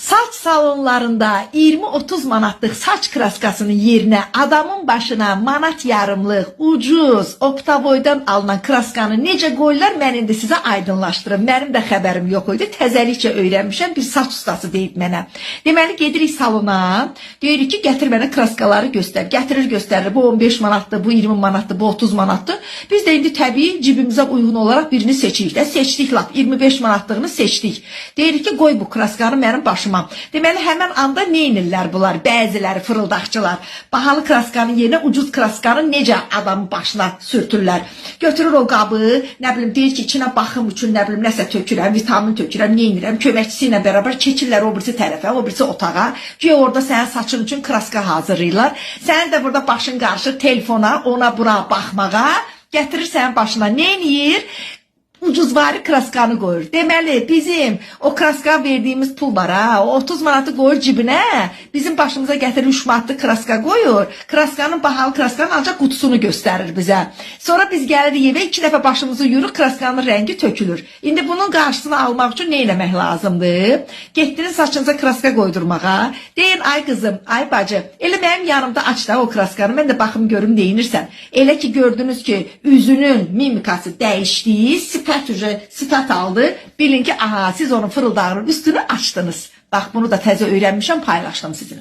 Saç salonlarında 20-30 manatlıq saç kraskasının yerinə adamın başına manat yarımlıq, ucuz, Optavoydan alınan kraskanı necə qoyurlar, mən indi sizə aydınlaşdırım. Mənim də xəbərim yox idi. Təzəlikcə öyrənmişəm. Bir saç ustası deyib mənə. Deməli, gedirik salona. Deyirik ki, gətir mənə kraskaları göstər. Gətirir, göstərir. Bu 15 manatdır, bu 20 manatdır, bu 30 manatdır. Biz də indi təbii cibimizə uyğun olaraq birini seçirik də. Seçdik lap 25 manatlığını seçdik. Deyirik ki, qoy bu kraskanı mənim başıma. Deməli, həmən anda neynirlər bunlar? Bəziləri fırıldaqçılar. Bahalı kraskanın yerinə ucuz kraskanı necə adamın başına sürtürlər? Götürür o qabı, nə bilim, deyir ki, içinə baxım üçün, nə bilim, nəsə tökürəm, vitamin tökürəm, neynirəm, köməkçisi ilə bərabər keçirlər o birisi tərəfə, o birisi otağa. Güya orada sənin saçın üçün kraska hazırlayırlar. Sənin də burada başın qarışır telefona, ona buna baxmağa, gətirir sənin başına. Neyniyir? Ucuzvari kraskanı koyur. Deməli, bizim o kraska verdiğimiz pul var ha. O 30 manatı koyur cibinə. Bizim başımıza gətirir 3 manatlı kraska koyur. Kraskanın, bahalı kraskanın ancaq qutusunu göstərir bizə. Sonra biz gəlirik evə, 2 dəfə başımızı yuyuruq, kraskanın rəngi tökülür. İndi bunun qarşısını almaq üçün nə eləmək lazımdır? Getdiniz saçınıza kraska koydurmağa. Deyin, ay qızım, ay bacı, elə mənim yanımda aç da o kraskanı. Mən də baxım görüm neyinirsən. Elə ki gördünüz ki, üzünün mimikası dəyişdi, sifət aldı. Bilin ki, aha, siz onun fırıldağının üstünü açdınız. Bax, bunu da təzə öyrənmişəm, paylaşdım sizinlə.